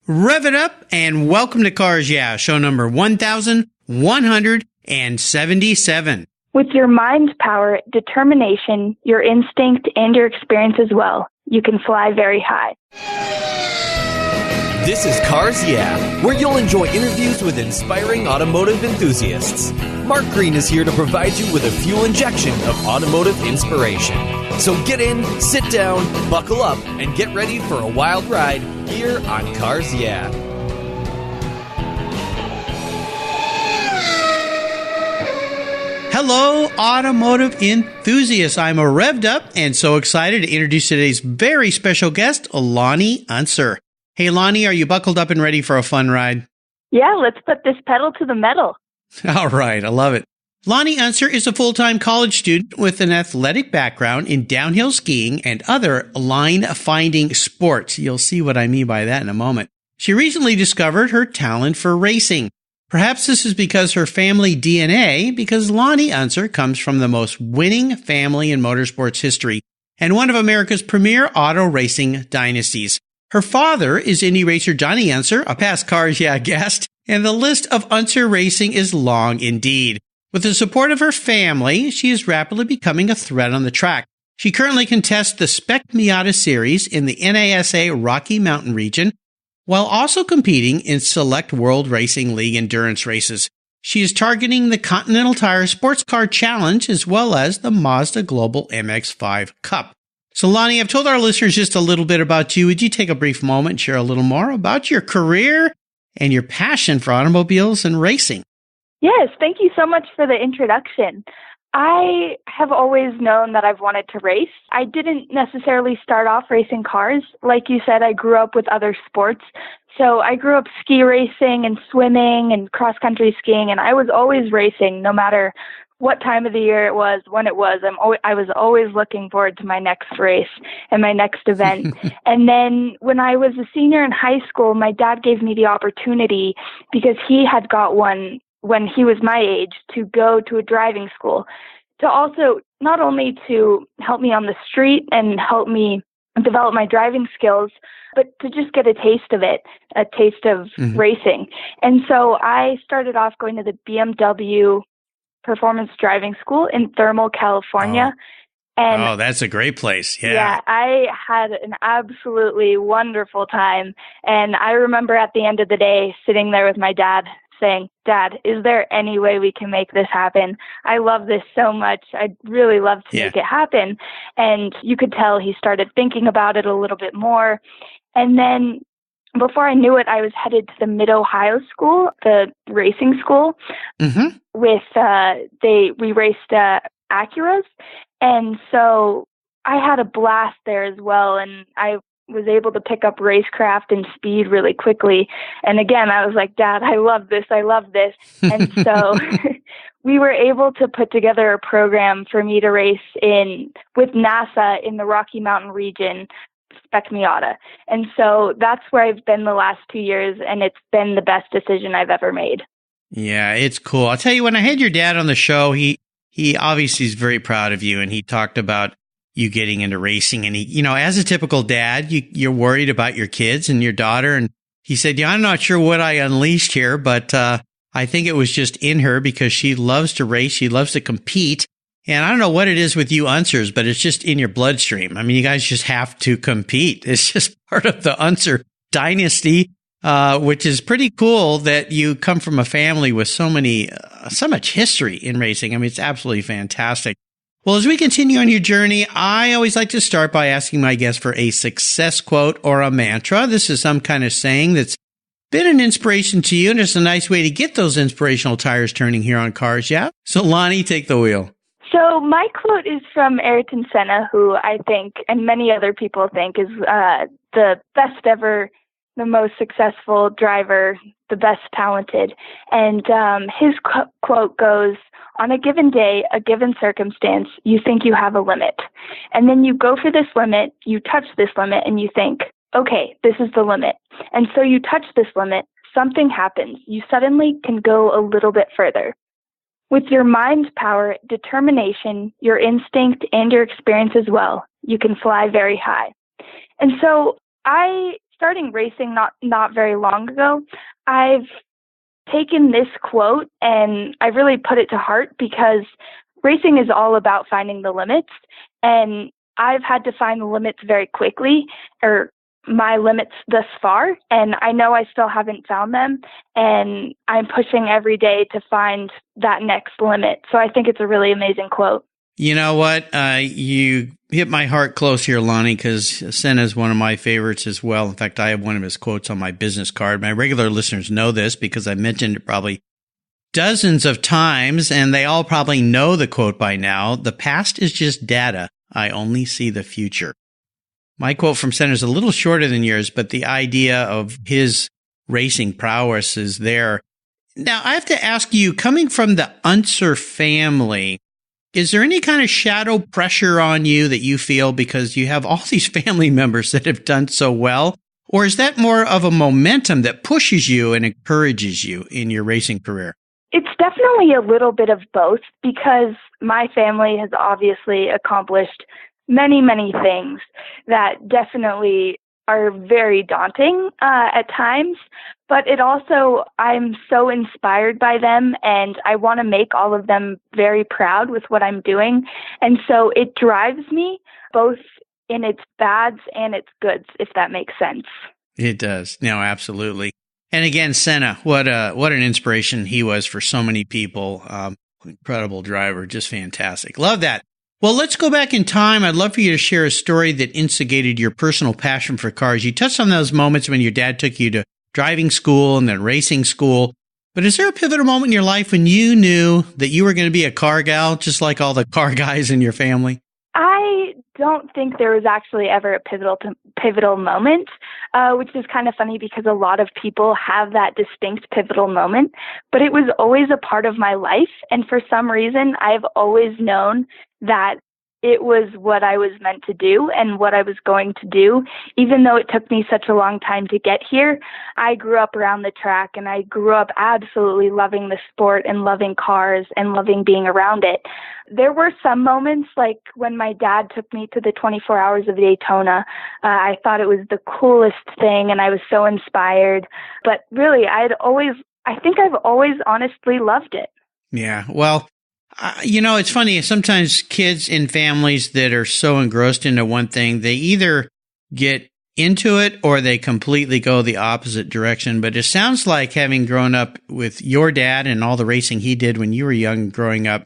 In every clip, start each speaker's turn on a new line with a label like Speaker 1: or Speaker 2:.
Speaker 1: Rev it up and welcome to Cars Yeah, show number 1177.
Speaker 2: With your mind's power, determination, your instinct, and your experience as well, you can fly very high.
Speaker 3: This is Cars Yeah, where you'll enjoy interviews with inspiring automotive enthusiasts. Mark Green is here to provide you with a fuel injection of automotive inspiration. So get in, sit down, buckle up, and get ready for a wild ride here on Cars Yeah.
Speaker 1: Hello, automotive enthusiasts. I'm revved up and so excited to introduce today's very special guest, Lonny Unser. Hey, Lonny, are you buckled up and ready for a fun ride?
Speaker 2: Yeah, let's put this pedal to the metal.
Speaker 1: All right, I love it. Lonny Unser is a full-time college student with an athletic background in downhill skiing and other line-finding sports. You'll see what I mean by that in a moment. She recently discovered her talent for racing. Perhaps this is because her family DNA, because Lonny Unser comes from the most winning family in motorsports history and one of America's premier auto racing dynasties. Her father is Indy racer Johnny Unser, a past Cars Yeah guest, and the list of Unser racing is long indeed. With the support of her family, she is rapidly becoming a threat on the track. She currently contests the Spec Miata series in the NASA Rocky Mountain region, while also competing in select World Racing League endurance races. She is targeting the Continental Tire SportsCar Challenge as well as the Mazda Global MX-5 Cup. So, Lonny, I've told our listeners just a little bit about you. Would you take a brief moment and share a little more about your career and your passion for automobiles and racing?
Speaker 2: Yes, thank you so much for the introduction. I have always known that I've wanted to race. I didn't necessarily start off racing cars. Like you said, I grew up with other sports. So I grew up ski racing and swimming and cross-country skiing, and I was always racing no matter what time of the year it was, when it was. I was always looking forward to my next race and my next event. And then when I was a senior in high school, my dad gave me the opportunity, because he had got one when he was my age, to go to a driving school, to also not only to help me on the street and help me develop my driving skills, but to just get a taste of it, a taste of racing. And so I started off going to the BMW Performance Driving School in Thermal, California. And
Speaker 1: that's a great place.
Speaker 2: Yeah, I had an absolutely wonderful time. And I remember at the end of the day sitting there with my dad saying, "Dad, is there any way we can make this happen? I love this so much. I'd really love to make it happen." And you could tell he started thinking about it a little bit more. And then before I knew it, I was headed to the Mid-Ohio School, the racing school, with, we raced Acuras. And so I had a blast there as well. And I was able to pick up racecraft and speed really quickly. And again, I was like, "Dad, I love this. I love this." And so we were able to put together a program for me to race with NASA in the Rocky Mountain region, Spec Miata. And so that's where I've been the last 2 years, and it's been the best decision I've ever made.
Speaker 1: Yeah, it's cool. I'll tell you, when I had your dad on the show, he obviously is very proud of you, and he talked about you getting into racing. And he, as a typical dad, you're worried about your kids and your daughter. And he said, "Yeah, I'm not sure what I unleashed here, but I think it was just in her because she loves to race. She loves to compete. And I don't know what it is with you Unsers, but it's just in your bloodstream. I mean, you guys just have to compete. It's just part of the Unser dynasty, which is pretty cool that you come from a family with so much history in racing. I mean, it's absolutely fantastic. Well, as we continue on your journey, I always like to start by asking my guests for a success quote or a mantra. This is some kind of saying that's been an inspiration to you, and it's a nice way to get those inspirational tires turning here on Cars Yeah. So, Lonny, take the wheel.
Speaker 2: So my quote is from Ayrton Senna, who I think, and many other people think, is the best ever, the most successful driver, the best talented. And his quote goes, "On a given day, a given circumstance, you think you have a limit. And then you go for this limit, you touch this limit, and you think, okay, this is the limit. And so you touch this limit, something happens. You suddenly can go a little bit further. With your mind's power, determination, your instinct, and your experience as well, you can fly very high." And so I starting racing not very long ago, I've taken this quote and I really put it to heart because racing is all about finding the limits. And I've had to find the limits very quickly, or my limits thus far. And I know I still haven't found them. And I'm pushing every day to find that next limit. So I think it's a really amazing quote.
Speaker 1: You know what? You hit my heart close here, Lonnie, because Senna is one of my favorites as well. In fact, I have one of his quotes on my business card. My regular listeners know this because I mentioned it probably dozens of times, and they all probably know the quote by now. The past is just data. I only see the future. My quote from Senna is a little shorter than yours, but the idea of his racing prowess is there. Now, I have to ask you, coming from the Unser family, is there any kind of shadow pressure on you that you feel because you have all these family members that have done so well? Or is that more of a momentum that pushes you and encourages you in your racing career?
Speaker 2: It's definitely a little bit of both because my family has obviously accomplished many, many things that definitely are very daunting at times. But it also, I'm so inspired by them and I want to make all of them very proud with what I'm doing. And so it drives me both in its bads and its goods, if that makes sense.
Speaker 1: It does. No, absolutely. And again, Senna, what an inspiration he was for so many people. Incredible driver, just fantastic. Love that. Well, let's go back in time. I'd love for you to share a story that instigated your personal passion for cars. You touched on those moments when your dad took you to driving school and then racing school. But is there a pivotal moment in your life when you knew that you were going to be a car gal, just like all the car guys in your family?
Speaker 2: I don't think there was actually ever a pivotal moment, which is kind of funny because a lot of people have that distinct pivotal moment, but it was always a part of my life. And for some reason, I've always known that it was what I was meant to do and what I was going to do. Even though it took me such a long time to get here, I grew up around the track and I grew up absolutely loving the sport and loving cars and loving being around it. There were some moments like when my dad took me to the 24 Hours of Daytona. I thought it was the coolest thing and I was so inspired. But really, I think I've always honestly loved it.
Speaker 1: Yeah, well, it's funny. Sometimes kids in families that are so engrossed into one thing, they either get into it or they completely go the opposite direction. But it sounds like having grown up with your dad and all the racing he did when you were young growing up,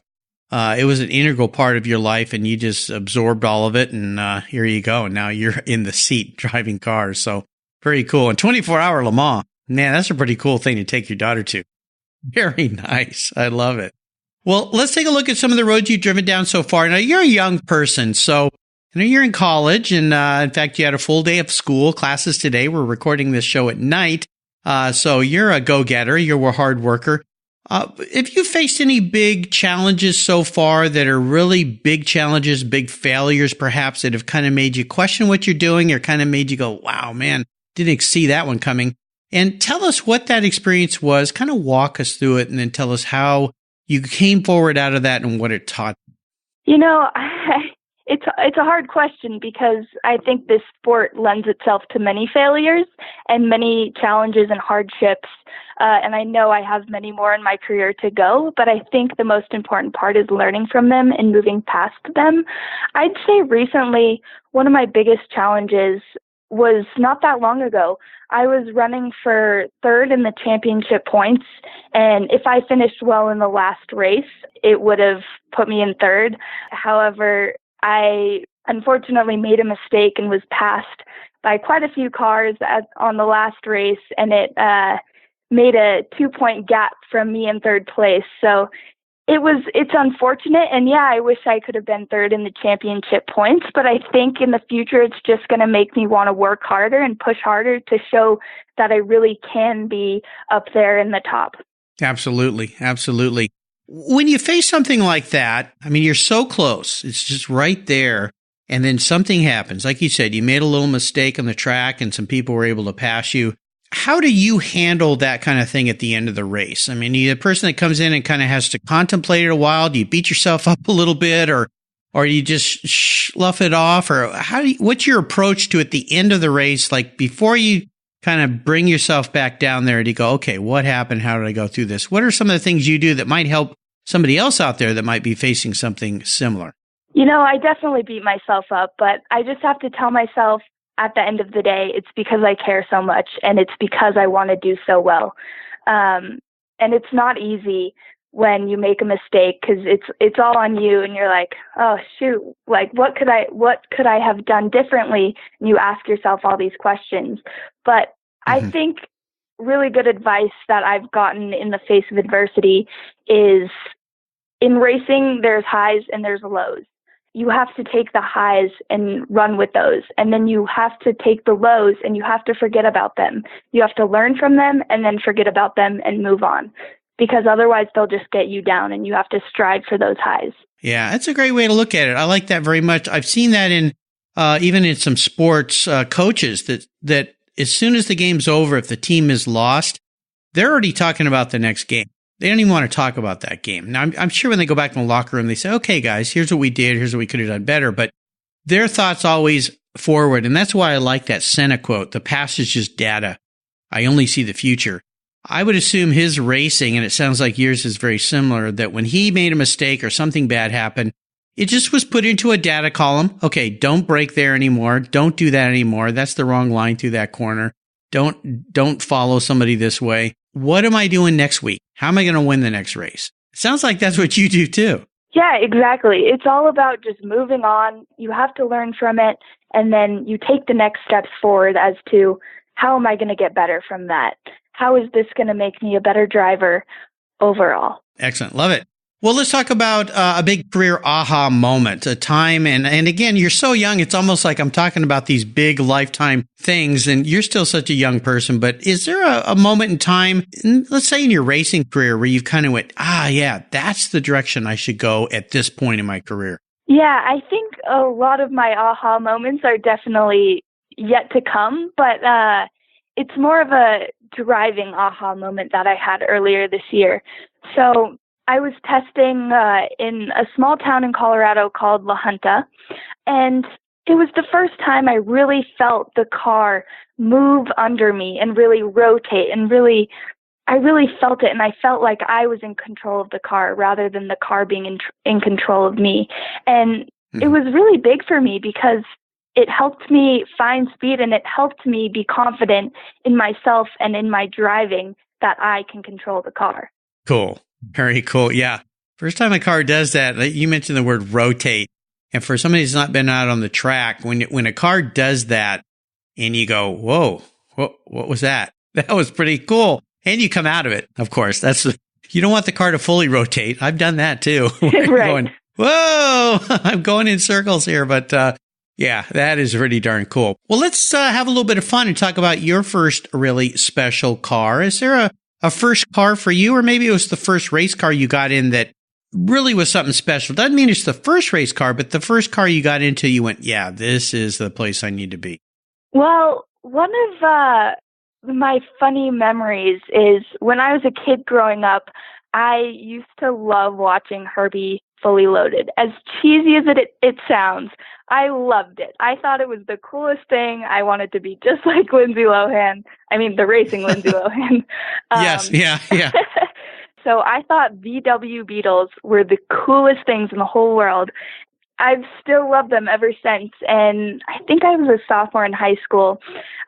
Speaker 1: it was an integral part of your life and you just absorbed all of it. And here you go. Now you're in the seat driving cars. So very cool. And 24-hour Le Mans, man, that's a pretty cool thing to take your daughter to. Very nice. I love it. Well, let's take a look at some of the roads you've driven down so far. Now, you're a young person, so you're in college, and in fact, you had a full day of school, classes today. We're recording this show at night, so you're a go-getter. You're a hard worker. Have you faced any big challenges so far that are really big challenges, big failures perhaps, that have kind of made you question what you're doing or kind of made you go, wow, man, didn't see that one coming? And tell us what that experience was. Kind of walk us through it and then tell us how you came forward out of that and what it taught.
Speaker 2: It's a hard question because I think this sport lends itself to many failures and many challenges and hardships. And I know I have many more in my career to go, but I think the most important part is learning from them and moving past them. I'd say recently, one of my biggest challenges was not that long ago. I was running for third in the championship points, and if I finished well in the last race, it would have put me in third. However, I unfortunately made a mistake and was passed by quite a few cars on the last race, and it made a 2-point gap from me in third place. So it's unfortunate, and yeah, I wish I could have been third in the championship points, but I think in the future it's just going to make me want to work harder and push harder to show that I really can be up there in the top.
Speaker 1: Absolutely. Absolutely. When you face something like that, I mean, you're so close. It's just right there. And then something happens. Like you said, you made a little mistake on the track and some people were able to pass you. How do you handle that kind of thing at the end of the race? I mean, are you the person that comes in and kind of has to contemplate it a while? Do you beat yourself up a little bit? Or or you just slough it off? Or what's your approach to at the end of the race? Like before you kind of bring yourself back down there and you go, okay, what happened? How did I go through this? What are some of the things you do that might help somebody else out there that might be facing something similar?
Speaker 2: I definitely beat myself up, but I just have to tell myself at the end of the day, it's because I care so much and it's because I want to do so well. And it's not easy when you make a mistake because it's all on you and you're like, oh shoot, like what could I have done differently? And you ask yourself all these questions. But I think really good advice that I've gotten in the face of adversity is in racing, there's highs and there's lows. You have to take the highs and run with those. And then you have to take the lows and you have to forget about them. You have to learn from them and then forget about them and move on, because otherwise they'll just get you down and you have to strive for those highs.
Speaker 1: Yeah, that's a great way to look at it. I like that very much. I've seen that in even in some sports coaches that as soon as the game's over, if the team is lost, they're already talking about the next game. They don't even want to talk about that game. Now, I'm sure when they go back in the locker room, they say, okay, guys, here's what we did. Here's what we could have done better. But their thoughts always forward. And that's why I like that Senna quote, the past is just data. I only see the future. I would assume his racing, and it sounds like yours is very similar, that when he made a mistake or something bad happened, it just was put into a data column. Okay, don't brake there anymore. Don't do that anymore. That's the wrong line through that corner. Don't follow somebody this way. What am I doing next week? How am I going to win the next race? It sounds like that's what you do too.
Speaker 2: Yeah, exactly. It's all about just moving on. You have to learn from it, and then you take the next steps forward as to how am I going to get better from that? How is this going to make me a better driver overall?
Speaker 1: Excellent. Love it. Well, let's talk about a big career aha moment, a time. And again, you're so young. It's almost like I'm talking about these big lifetime things, and you're still such a young person. But is there a moment in time, let's say in your racing career, where you kind of went, yeah, that's the direction I should go at this point in my career?
Speaker 2: Yeah, I think a lot of my aha moments are definitely yet to come, but it's more of a driving aha moment that I had earlier this year. So I was testing in a small town in Colorado called La Junta, and it was the first time I really felt the car move under me and really rotate, and I really felt it, and I felt like I was in control of the car rather than the car being in control of me. And it was really big for me because it helped me find speed, and it helped me be confident in myself and in my driving that I can control the car.
Speaker 1: Cool. Very cool. Yeah. First time a car does that, you mentioned the word rotate. And for somebody who's not been out on the track, when a car does that and you go, whoa, what was that? That was pretty cool. And you come out of it, of course. You don't want the car to fully rotate. I've done that too.
Speaker 2: Right.
Speaker 1: Going, whoa, I'm going in circles here. But yeah, that is really darn cool. Well, let's have a little bit of fun and talk about your first really special car. Is there a first car for you, or maybe it was the first race car you got in that really was something special? Doesn't mean it's the first race car, but the first car you got into, you went, yeah, this is the place I need to be.
Speaker 2: Well, one of my funny memories is when I was a kid growing up, I used to love watching Herbie Fully Loaded. As cheesy as it sounds, I loved it. I thought it was the coolest thing. I wanted to be just like Lindsay Lohan. I mean, the racing Lindsay Lohan.
Speaker 1: Yes, yeah.
Speaker 2: So I thought VW Beetles were the coolest things in the whole world. I've still loved them ever since. And I think I was a sophomore in high school.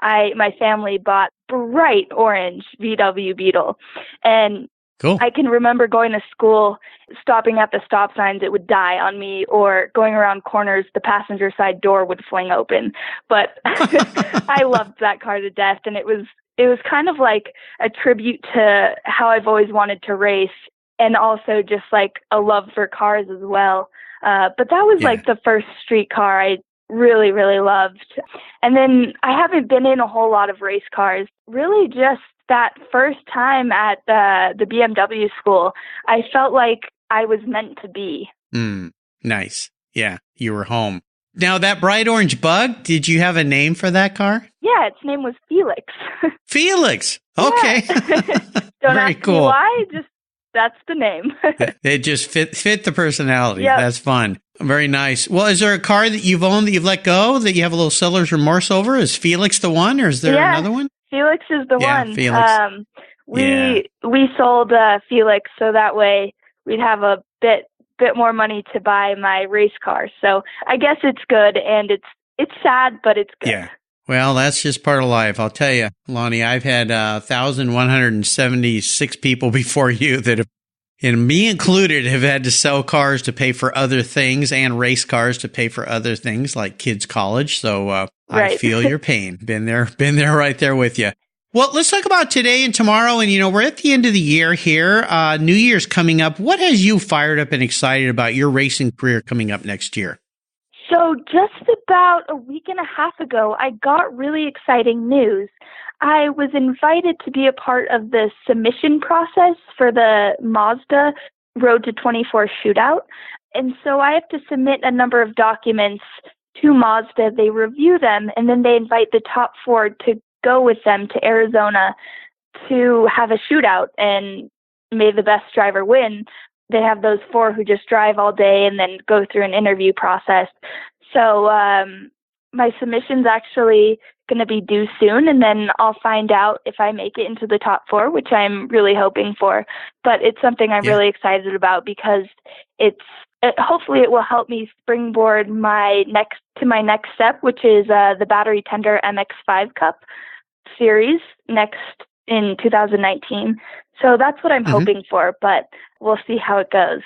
Speaker 2: My family bought bright orange VW Beetle. And
Speaker 1: cool.
Speaker 2: I can remember going to school, stopping at the stop signs, it would die on me, or going around corners, the passenger side door would fling open. But I loved that car to death, and it was kind of like a tribute to how I've always wanted to race, and also just like a love for cars as well. But that was like the first street car I really, really loved. And then I haven't been in a whole lot of race cars, really just that first time at the BMW school. I felt like I was meant to be.
Speaker 1: Nice. Yeah, you were home. Now, that bright orange bug, did you have a name for that car?
Speaker 2: Yeah, its name was Felix.
Speaker 1: Felix. Okay.
Speaker 2: Don't
Speaker 1: Very
Speaker 2: ask
Speaker 1: cool.
Speaker 2: me why, just that's the name.
Speaker 1: It just fit the personality.
Speaker 2: Yep.
Speaker 1: That's fun. Very nice. Well, is there a car that you've owned that you've let go that you have a little seller's remorse over? Is Felix the one, or is there another one?
Speaker 2: Felix is the one.
Speaker 1: Felix.
Speaker 2: We sold Felix so that way we'd have a bit more money to buy my race car. So I guess it's good, and it's sad, but it's good.
Speaker 1: Yeah. Well, that's just part of life. I'll tell you, Lonnie, I've had 1,176 people before you that have, and me included, have had to sell cars to pay for other things and race cars to pay for other things like kids' college. So
Speaker 2: right.
Speaker 1: I feel your pain. Been there right there with you. Well, let's talk about today and tomorrow. And, we're at the end of the year here. New Year's coming up. What has you fired up and excited about your racing career coming up next year?
Speaker 2: So just about a week and a half ago, I got really exciting news. I was invited to be a part of the submission process for the Mazda Road to 24 shootout. And so I have to submit a number of documents to Mazda. They review them, and then they invite the top 4 to go with them to Arizona to have a shootout, and may the best driver win. They have those 4 who just drive all day and then go through an interview process. So my submission's actually going to be due soon, and then I'll find out if I make it into the top 4, which I'm really hoping for. But it's something I'm really excited about because hopefully it will help me springboard my next step, which is the Battery Tender MX-5 Cup series next in 2019. So that's what I'm hoping for, but we'll see how it goes.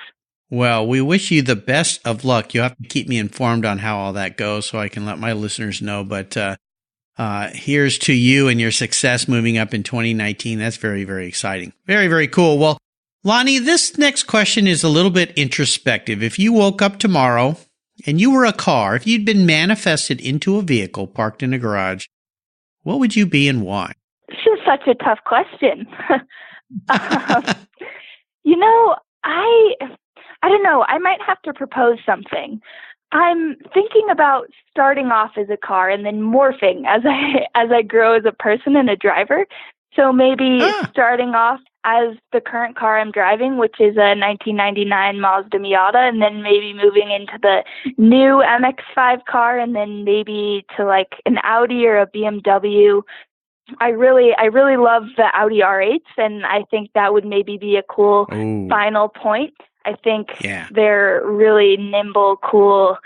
Speaker 1: Well, we wish you the best of luck. You'll have to keep me informed on how all that goes so I can let my listeners know. But here's to you and your success moving up in 2019. That's very, very exciting. Very, very cool. Well, Lonnie, this next question is a little bit introspective. If you woke up tomorrow and you were a car, if you'd been manifested into a vehicle parked in a garage, what would you be and why?
Speaker 2: This is such a tough question. I don't know. I might have to propose something. I'm thinking about starting off as a car and then morphing as I grow as a person and a driver. So maybe starting off as the current car I'm driving, which is a 1999 Mazda Miata, and then maybe moving into the new MX-5 car, and then maybe to like an Audi or a BMW. I really love the Audi R8s, and I think that would maybe be a cool final point. I think they're really nimble, cool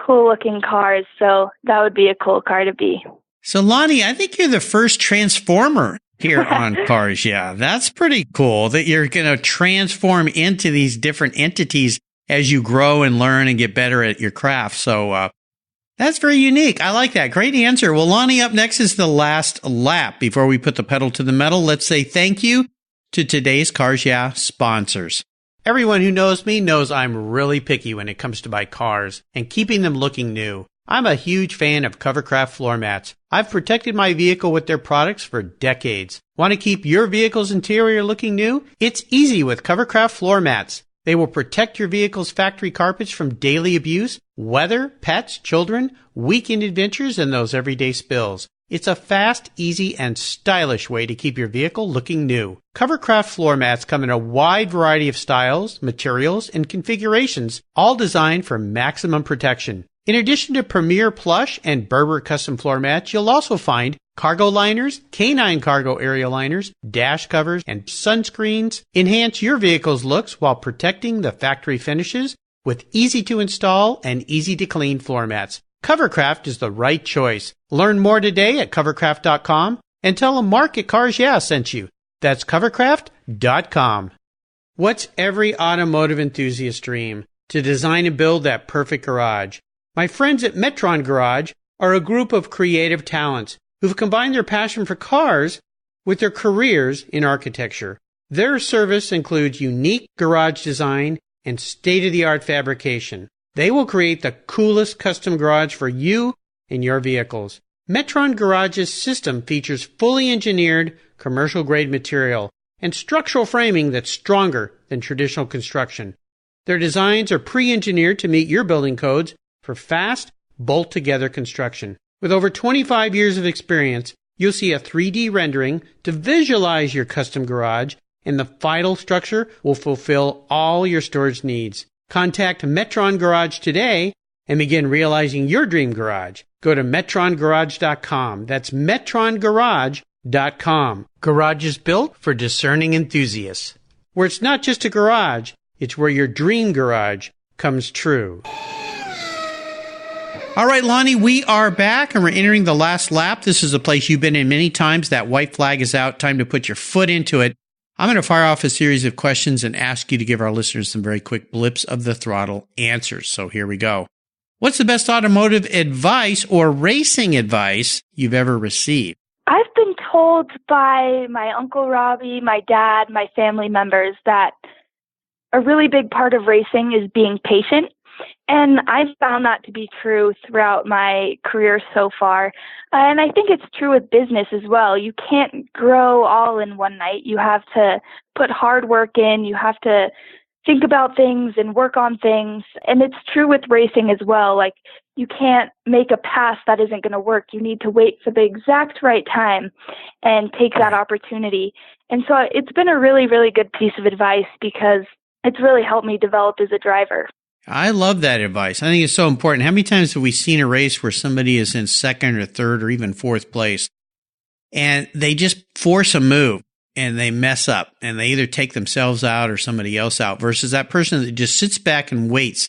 Speaker 2: looking cars. So that would be a cool car to be.
Speaker 1: So Lonnie, I think you're the first transformer here on Cars. Yeah, that's pretty cool that you're going to transform into these different entities as you grow and learn and get better at your craft. So that's very unique. I like that. Great answer. Well, Lonnie, up next is the last lap. Before we put the pedal to the metal, let's say thank you to today's Cars Yeah sponsors. Everyone who knows me knows I'm really picky when it comes to my cars and keeping them looking new. I'm a huge fan of Covercraft floor mats. I've protected my vehicle with their products for decades. Want to keep your vehicle's interior looking new? It's easy with Covercraft floor mats. They will protect your vehicle's factory carpets from daily abuse, weather, pets, children, weekend adventures, and those everyday spills. It's a fast, easy, and stylish way to keep your vehicle looking new. Covercraft floor mats come in a wide variety of styles, materials, and configurations, all designed for maximum protection. In addition to Premier Plush and Berber custom floor mats, you'll also find cargo liners, canine cargo area liners, dash covers, and sunscreens. Enhance your vehicle's looks while protecting the factory finishes with easy-to-install and easy-to-clean floor mats. Covercraft is the right choice. Learn more today at covercraft.com and tell them Mark at Cars Yeah sent you. That's covercraft.com. What's every automotive enthusiast's dream? To design and build that perfect garage. My friends at Metron Garage are a group of creative talents who've combined their passion for cars with their careers in architecture. Their service includes unique garage design and state-of-the-art fabrication. They will create the coolest custom garage for you and your vehicles. Metron Garage's system features fully engineered commercial-grade material and structural framing that's stronger than traditional construction. Their designs are pre-engineered to meet your building codes for fast, bolt-together construction. With over 25 years of experience, you'll see a 3D rendering to visualize your custom garage, and the final structure will fulfill all your storage needs. Contact Metron Garage today and begin realizing your dream garage. Go to metrongarage.com. That's metrongarage.com. Garage is built for discerning enthusiasts. Where it's not just a garage, it's where your dream garage comes true. All right, Lonnie, we are back and we're entering the last lap. This is a place you've been in many times. That white flag is out. Time to put your foot into it. I'm going to fire off a series of questions and ask you to give our listeners some very quick blips of the throttle answers. So here we go. What's the best automotive advice or racing advice you've ever received?
Speaker 2: I've been told by my Uncle Robbie, my dad, my family members that a really big part of racing is being patient. And I've found that to be true throughout my career so far. And I think it's true with business as well. You can't grow all in one night. You have to put hard work in. You have to think about things and work on things. And it's true with racing as well. Like, you can't make a pass that isn't going to work. You need to wait for the exact right time and take that opportunity. And so it's been a really, really good piece of advice because it's really helped me develop as a driver.
Speaker 1: I love that advice. I think it's so important. How many times have we seen a race where somebody is in second or third or even fourth place and they just force a move and they mess up and they either take themselves out or somebody else out versus that person that just sits back and waits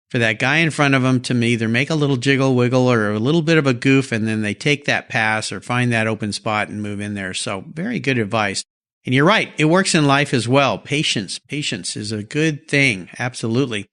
Speaker 1: for that guy in front of them to either make a little jiggle wiggle or a little bit of a goof, and then they take that pass or find that open spot and move in there. So very good advice. And you're right. It works in life as well. Patience is a good thing. Absolutely.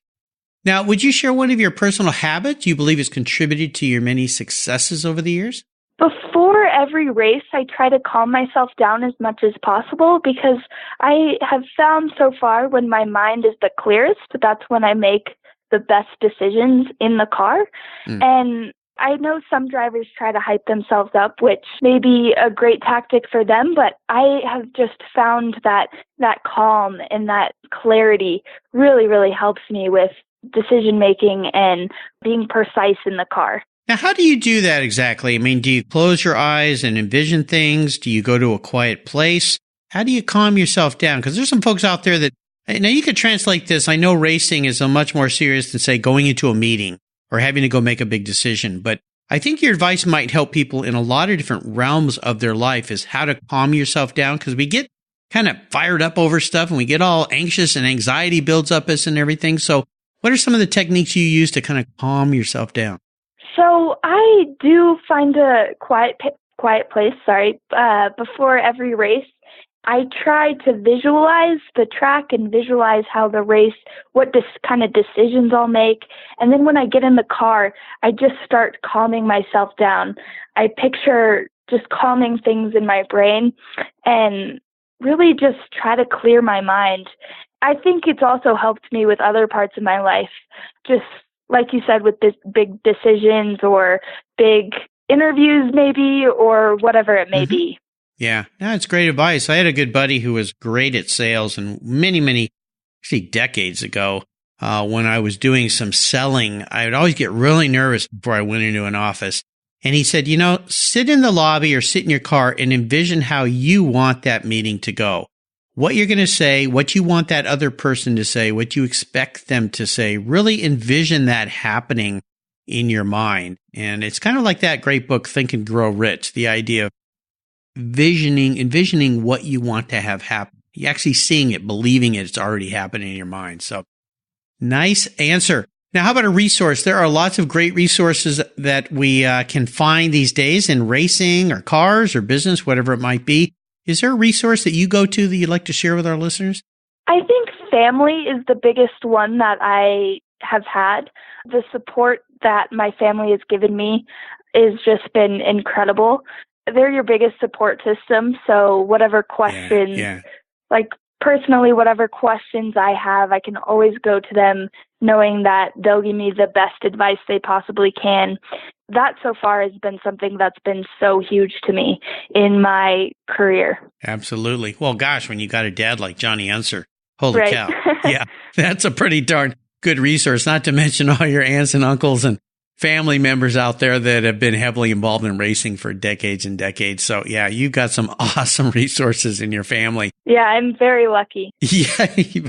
Speaker 1: Now, would you share one of your personal habits you believe has contributed to your many successes over the years?
Speaker 2: Before every race, I try to calm myself down as much as possible because I have found so far when my mind is the clearest, that's when I make the best decisions in the car. And I know some drivers try to hype themselves up, which may be a great tactic for them, but I have just found that calm and that clarity really, really helps me with decision making and being precise in the car.
Speaker 1: Now, how do you do that exactly? I mean, do you close your eyes and envision things? Do you go to a quiet place? How do you calm yourself down? Because there's some folks out there that, now you could translate this. I know racing is a much more serious than, say, going into a meeting or having to go make a big decision. But I think your advice might help people in a lot of different realms of their life is how to calm yourself down, because we get kind of fired up over stuff and we get all anxious and anxiety builds up us and everything. So what are some of the techniques you use to kind of calm yourself down?
Speaker 2: So I do find a quiet place, before every race. I try to visualize the track and visualize how the race, what kind of decisions I'll make. And then when I get in the car, I just start calming myself down. I picture just calming things in my brain and really just try to clear my mind. I think it's also helped me with other parts of my life, just like you said, with big decisions or big interviews maybe, or whatever it may be.
Speaker 1: Yeah, that's great advice. I had a good buddy who was great at sales, and many, actually decades ago, when I was doing some selling, I would always get really nervous before I went into an office. And he said, sit in the lobby or sit in your car and envision how you want that meeting to go. What you're going to say, what you want that other person to say, what you expect them to say. Really envision that happening in your mind. And it's kind of like that great book, Think and Grow Rich, the idea of envisioning what you want to have happen. You're actually seeing it, believing it's already happening in your mind. So nice answer. Now, how about a resource? There are lots of great resources that we can find these days in racing or cars or business, whatever it might be. Is there a resource that you go to that you'd like to share with our listeners?
Speaker 2: I think family is the biggest one that I have had. The support that my family has given me has just been incredible. They're your biggest support system. So whatever questions, like personally, whatever questions I have, I can always go to them knowing that they'll give me the best advice they possibly can. That so far has been something that's been so huge to me in my career.
Speaker 1: Absolutely. Well, gosh, when you got a dad like Lonny Unser, holy cow. Yeah, that's a pretty darn good resource, not to mention all your aunts and uncles and family members out there that have been heavily involved in racing for decades and decades. So yeah, you've got some awesome resources in your family.
Speaker 2: Yeah, I'm very lucky.
Speaker 1: Yeah,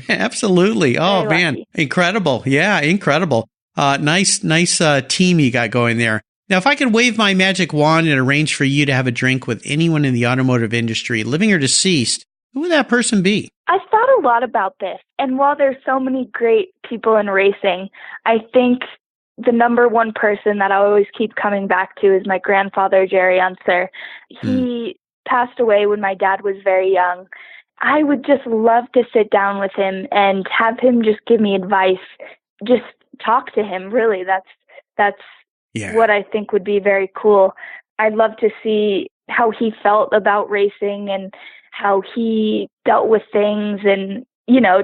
Speaker 1: absolutely. Oh
Speaker 2: Very
Speaker 1: man,
Speaker 2: lucky.
Speaker 1: incredible. Yeah, incredible. Nice team you got going there. Now, if I could wave my magic wand and arrange for you to have a drink with anyone in the automotive industry, living or deceased, who would that person be?
Speaker 2: I've thought a lot about this, and while there's so many great people in racing, I think the number one person that I always keep coming back to is my grandfather, Jerry Unser. He passed away when my dad was very young. I would just love to sit down with him and have him just give me advice, just talk to him. Really, that's what I think would be very cool. I'd love to see how he felt about racing and how he dealt with things and,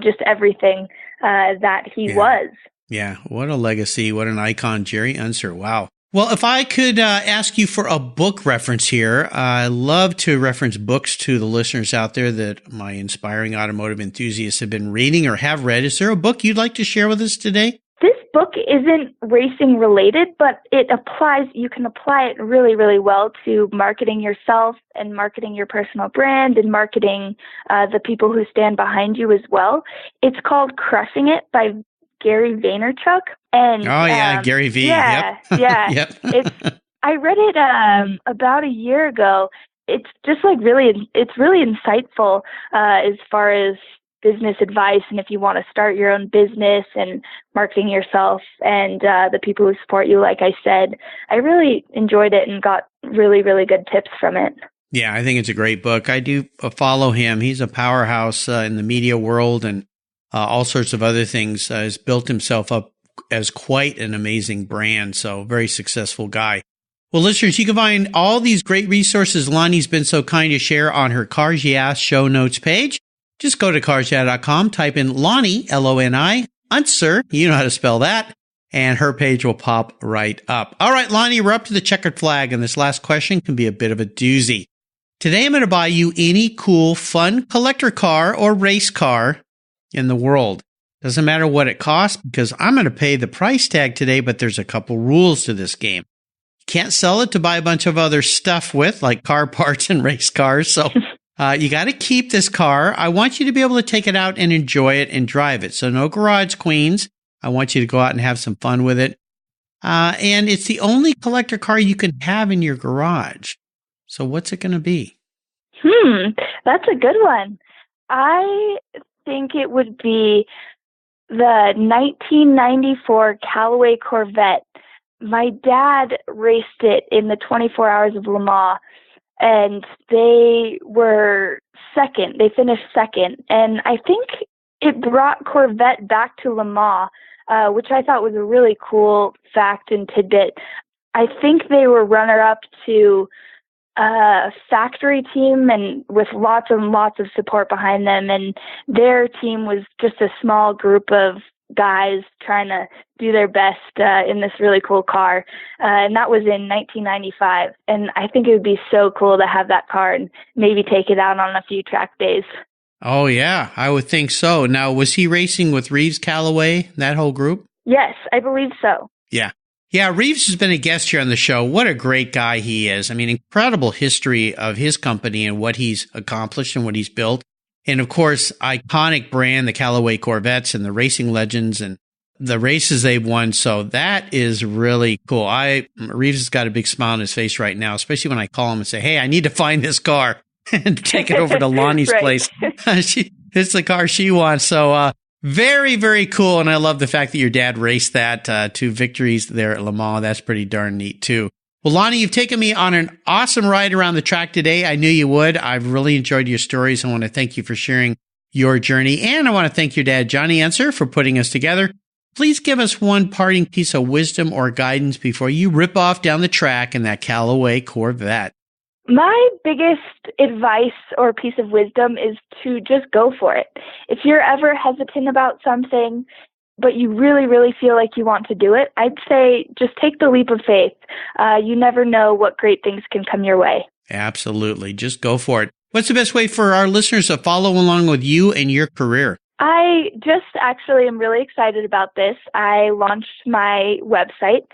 Speaker 2: just everything that he was.
Speaker 1: Yeah, what a legacy, what an icon, Jerry Unser. Wow. Well, if I could ask you for a book reference here, I love to reference books to the listeners out there that my inspiring automotive enthusiasts have been reading or have read. Is there a book you'd like to share with us today?
Speaker 2: This book isn't racing related, but you can apply it really, really well to marketing yourself and marketing your personal brand and marketing the people who stand behind you as well. It's called Crushing It by Gary Vaynerchuk. And
Speaker 1: Gary V.
Speaker 2: Yeah,
Speaker 1: yep.
Speaker 2: yeah.
Speaker 1: Yep.
Speaker 2: I read it about a year ago. It's just it's really insightful as far as business advice, and if you want to start your own business and marketing yourself and the people who support you, like I said. I really enjoyed it and got really, really good tips from it.
Speaker 1: Yeah, I think it's a great book. I do follow him. He's a powerhouse in the media world and all sorts of other things. Has built himself up as quite an amazing brand. So very successful guy. Well, listeners, you can find all these great resources Lonnie's been so kind to share on her Cars Yeah show notes page. Just go to carsyeah.com, type in Lonny, Loni, Unser, you know how to spell that, and her page will pop right up. All right, Lonnie, we're up to the checkered flag, and this last question can be a bit of a doozy. Today, I'm going to buy you any cool, fun collector car or race car in the world. Doesn't matter what it costs, because I'm going to pay the price tag today, but there's a couple rules to this game. You can't sell it to buy a bunch of other stuff with, like car parts and race cars, so you got to keep this car. I want you to be able to take it out and enjoy it and drive it. So no garage queens. I want you to go out and have some fun with it. And it's the only collector car you can have in your garage. So what's it going to be?
Speaker 2: That's a good one. I think it would be the 1994 Callaway Corvette. My dad raced it in the 24 Hours of Le Mans. And they were second. They finished second. And I think it brought Corvette back to Le Mans, which I thought was a really cool fact and tidbit. I think they were runner-up to a factory team and with lots and lots of support behind them. And their team was just a small group of guys trying to do their best in this really cool car. And that was in 1995. And I think it would be so cool to have that car and maybe take it out on a few track days.
Speaker 1: Oh, yeah, I would think so. Now, was he racing with Reeves Callaway, that whole group?
Speaker 2: Yes, I believe so.
Speaker 1: Yeah. Yeah, Reeves has been a guest here on the show. What a great guy he is. I mean, incredible history of his company and what he's accomplished and what he's built. And of course, iconic brand, the Callaway Corvettes and the racing legends and the races they've won. So that is really cool. Reeves has got a big smile on his face right now, especially when I call him and say, hey, I need to find this car and take it over to Lonnie's place. It's the car she wants. So very, very cool. And I love the fact that your dad raced that to victories there at Le Mans. That's pretty darn neat too. Well, Lonny, you've taken me on an awesome ride around the track today. I knew you would. I've really enjoyed your stories. I want to thank you for sharing your journey. And I want to thank your dad, Johnny Unser, for putting us together. Please give us one parting piece of wisdom or guidance before you rip off down the track in that Callaway Corvette.
Speaker 2: My biggest advice or piece of wisdom is to just go for it. If you're ever hesitant about something, but you really, really feel like you want to do it, I'd say just take the leap of faith. You never know what great things can come your way.
Speaker 1: Absolutely. Just go for it. What's the best way for our listeners to follow along with you and your career?
Speaker 2: I just actually am really excited about this. I launched my website,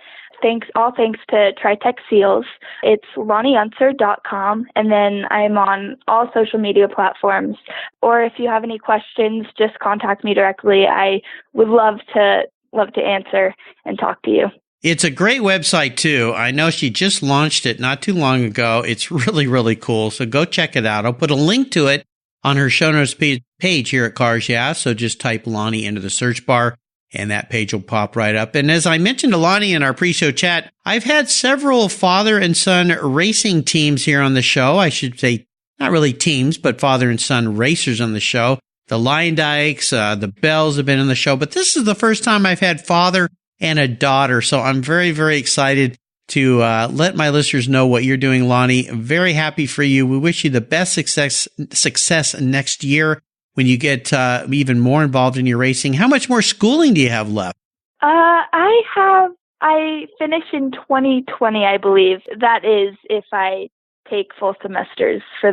Speaker 2: all thanks to TriTech Seals. It's LoniUnser.com, and then I'm on all social media platforms. Or if you have any questions, just contact me directly. I would love to answer and talk to you.
Speaker 1: It's a great website, too. I know she just launched it not too long ago. It's really, really cool. So go check it out. I'll put a link to it on her show notes page here at Cars Yeah. So just type Lonnie into the search bar, and that page will pop right up. And as I mentioned to Lonnie in our pre-show chat, I've had several father and son racing teams here on the show. I should say not really teams, but father and son racers on the show. The Lyndikes, the Bells have been on the show, but this is the first time I've had father and a daughter. So I'm very, very excited to let my listeners know what you're doing, Lonnie. Very happy for you. We wish you the best success next year when you get even more involved in your racing. How much more schooling do you have left?
Speaker 2: I finish in 2020, I believe. That is if I take full semesters for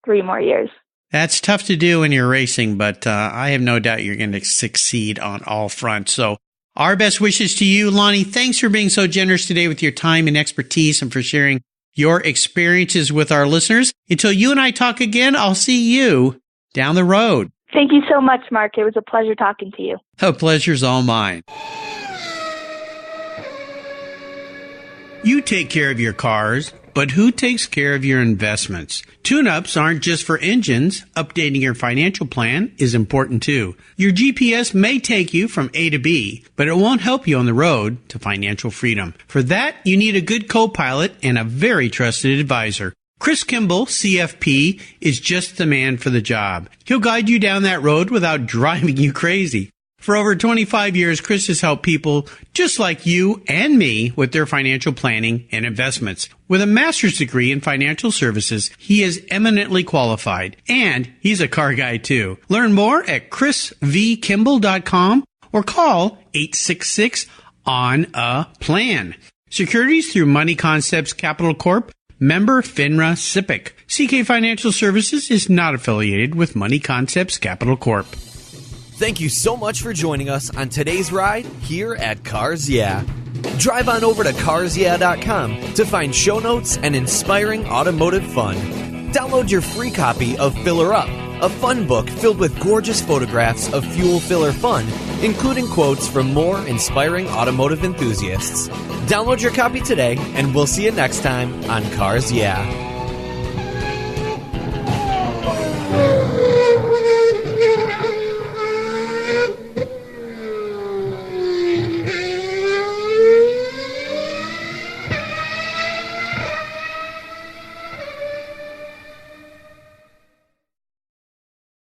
Speaker 2: 3 more years.
Speaker 1: That's tough to do when you're racing, but I have no doubt you're going to succeed on all fronts. So our best wishes to you, Lonnie. Thanks for being so generous today with your time and expertise and for sharing your experiences with our listeners. Until you and I talk again, I'll see you down the road.
Speaker 2: Thank you so much, Mark. It was a pleasure talking to you.
Speaker 1: The pleasure's all mine. You take care of your cars, but who takes care of your investments? Tune-ups aren't just for engines. Updating your financial plan is important too. Your GPS may take you from A to B, but it won't help you on the road to financial freedom. For that, you need a good co-pilot and a very trusted advisor. Chris Kimball, CFP, is just the man for the job. He'll guide you down that road without driving you crazy. For over 25 years, Chris has helped people just like you and me with their financial planning and investments. With a master's degree in financial services, he is eminently qualified, and he's a car guy too. Learn more at chrisvkimball.com or call 866-ON-A-PLAN. Securities through Money Concepts Capital Corp. Member FINRA SIPC. CK Financial Services is not affiliated with Money Concepts Capital Corp.
Speaker 3: Thank you so much for joining us on today's ride here at Cars Yeah. Drive on over to carsyeah.com to find show notes and inspiring automotive fun. Download your free copy of Filler Up, a fun book filled with gorgeous photographs of fuel filler fun, including quotes from more inspiring automotive enthusiasts. Download your copy today, and we'll see you next time on Cars Yeah.